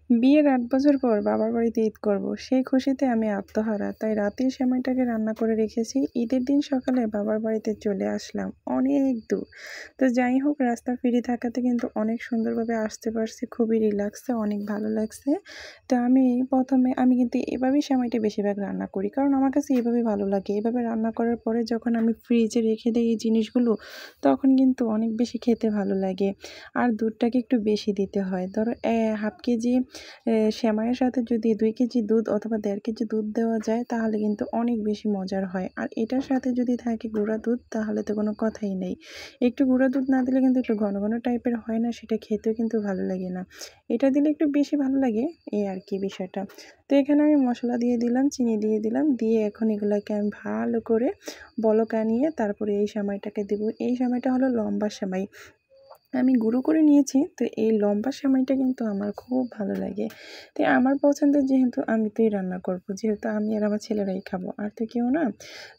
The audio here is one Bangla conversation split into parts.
বিয়ের ৮ বছর পর বাবার বাড়িতে ঈদ করব, সেই খুশিতে আমি আত্মহারা। তাই রাতেই সেমাইটাকে রান্না করে রেখেছি। ঈদের দিন সকালে বাবার বাড়িতে চলে আসলাম, অনেক দূর। তো যাই হোক, রাস্তা ফ্রি থাকাতে কিন্তু অনেক সুন্দরভাবে আসতে পারছি, খুবই রিল্যাক্সে, অনেক ভালো লাগছে। তো আমি কিন্তু এভাবেই সেমাইটা বেশিরভাগ রান্না করি, কারণ আমার কাছে এভাবে ভালো লাগে। এভাবে রান্না করার পরে যখন আমি ফ্রিজে রেখে দিই এই জিনিসগুলো, তখন কিন্তু অনেক বেশি খেতে ভালো লাগে। আর দুধটাকে একটু বেশি দিতে হয়। ধরো হাফ কেজি সেমাইয়ের সাথে যদি 2 কেজি দুধ অথবা 1.5 কেজি দুধ দেওয়া যায়, তাহলে কিন্তু অনেক বেশি মজার হয়। আর এটার সাথে যদি থাকে গুঁড়া দুধ, তাহলে তো কোনো কথাই নেই। একটু গুঁড়া দুধ না দিলে কিন্তু একটু ঘন ঘন টাইপের হয় না, সেটা খেতেও কিন্তু ভালো লাগে না। এটা দিলে একটু বেশি ভালো লাগে, এই আর কি বিষয়টা। তো এখানে আমি মশলা দিয়ে দিলাম, চিনি দিয়ে দিলাম, দিয়ে এখন এগুলাকে আমি ভালো করে বলক আনিয়ে তারপরে এই সেমাইটাকে দেবো। এই সেমাইটা হলো লম্বা সেমাই, আমি গুঁড়ো করে নিয়েছি। তো এই লম্বা সেমাইটা কিন্তু আমার খুব ভালো লাগে। তো আমার পছন্দের, যেহেতু আমি তো রান্না করব, যেহেতু আমি আর আমার ছেলেরাই খাবো, আর তো কেউ না।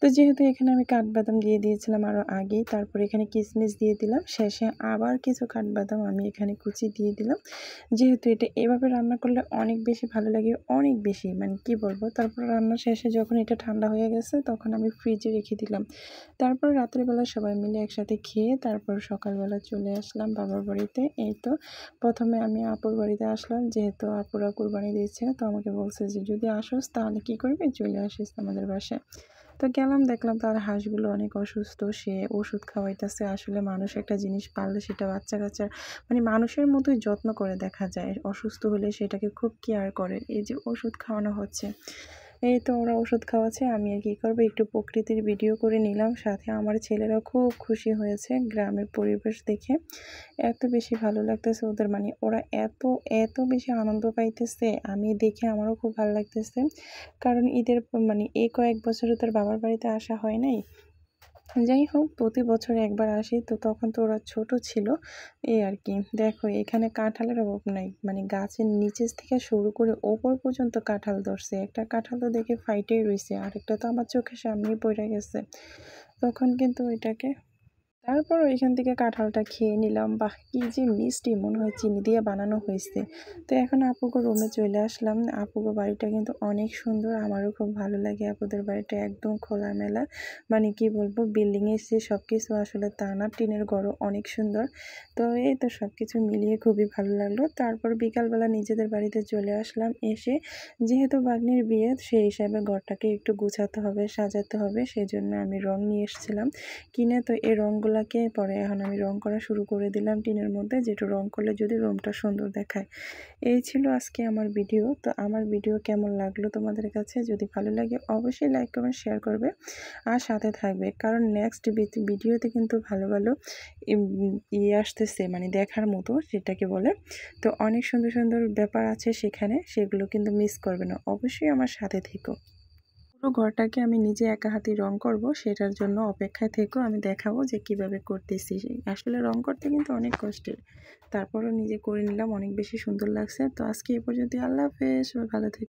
তো যেহেতু এখানে আমি কাঠবাদাম দিয়ে দিয়েছিলাম আরও আগেই, তারপর এখানে কিশমিশ দিয়ে দিলাম, শেষে আবার কিছু কাঠবাদাম আমি এখানে কুচি দিয়ে দিলাম। যেহেতু এটা এভাবে রান্না করলে অনেক বেশি ভালো লাগে, অনেক বেশি, মানে কি বলবো। তারপর রান্না শেষে যখন এটা ঠান্ডা হয়ে গেছে, তখন আমি ফ্রিজে রেখে দিলাম। তারপর রাত্রেবেলা সবাই মিলে একসাথে খেয়ে তারপর সকালবেলা চলে আসলাম বাবার বাড়িতে। এই তো প্রথমে আমি আপুর বাড়িতে আসলাম, যেহেতু আপুরা কুরবানি দিয়েছে। তো আমাকে বলছে যে যদি আসোস তাহলে কি করবি, চলে আসিস আমাদের বাসায়। তো গেলাম, দেখলাম তার হাঁসগুলো অনেক অসুস্থ, সে ওষুধ খাওয়াইতেছে। আসলে মানুষ একটা জিনিস পারলে সেটা বাচ্চা কাচ্চার, মানে মানুষের মতোই যত্ন করে দেখা যায়। অসুস্থ হলে সেটাকে খুব কেয়ার করে। এই যে ওষুধ খাওয়ানো হচ্ছে, এই তো ওরা ওষুধ খাওয়াচ্ছে, আমি আর কি করবো, একটু প্রকৃতির ভিডিও করে নিলাম। সাথে আমার ছেলেরা খুব খুশি হয়েছে গ্রামের পরিবেশ দেখে। এত বেশি ভালো লাগতেছে ওদের, মানে ওরা এত এত বেশি আনন্দ পাইতেছে, আমি দেখে আমারও খুব ভালো লাগতেছে। কারণ ঈদের মানে এই কয়েক বছরে তার বাবার বাড়িতে আসা হয় নাই। যাই হোক, প্রতি বছর একবার আসি, তো তখন তো ওরা ছোট ছিল, এই আর কি। দেখো এখানে কাঁঠালের অভাব নাই, মানে গাছের নিচের থেকে শুরু করে ওপর পর্যন্ত কাঁঠাল ধরছে। একটা কাঁঠাল তো দেখে ফাইটেই রয়েছে, আরেকটা তো আমার চোখের সামনেই পড়ে গেছে। তখন কিন্তু ওইটাকে, তারপর ওইখান থেকে কাঁঠালটা খেয়ে নিলাম। বাহ, কি যে মিষ্টি, মনে হয় চিনি দিয়ে বানানো হয়েছে। তো এখন আপুকে রুমে চলে আসলাম। আপুকে বাড়িটা কিন্তু অনেক সুন্দর, আমারও খুব ভালো লাগে। আপুদের বাড়িটা একদম খোলামেলা, মানে কি বলবো, বিল্ডিংয়ের যে সব কিছু আসলে তা না, টিনের ঘরও অনেক সুন্দর। তো এই তো সব কিছু মিলিয়ে খুবই ভালো লাগলো। তারপর বিকালবেলা নিজেদের বাড়িতে চলে আসলাম। এসে যেহেতু ভাগ্নির বিয়ে, সেই হিসাবে ঘরটাকে একটু গুছাতে হবে, সাজাতে হবে, সেই জন্য আমি রং নিয়ে এসেছিলাম কিনে। তো এই রঙগুলোকে পরে এখন আমি রং করা শুরু করে দিলাম টিনের মধ্যে, যেটা রং করলে যদি রুমটা সুন্দর দেখায়। এই ছিল আজকে আমার ভিডিও। তো আমার ভিডিও কেমন লাগলো তোমাদের কাছে, যদি ভালো লাগে অবশ্যই লাইক কমেন্ট শেয়ার করবে আর সাথে থাকবে, কারণ নেক্সট ভিডিওতে কিন্তু ভালো ভালো ইয়ে আসতেছে, মানে দেখার মতো যেটাকে বলে। তো অনেক সুন্দর সুন্দর ব্যাপার আছে সেখানে, সেগুলো কিন্তু মিস করবে না, অবশ্যই আমার সাথে থেকো। পুরো ঘরটাকে আমি নিজে একা হাতে রং করব, সেটার জন্য অপেক্ষায় থেকো, আমি দেখাবো যে কিভাবে করতেছি। আসলে রং করতে কিন্তু অনেক কষ্টের, তারপরও নিজে করে নিলাম, অনেক বেশি সুন্দর লাগছে। তো আজকে এ পর্যন্ত, আল্লাহ হাফেজ, সবাই ভালো থেকো।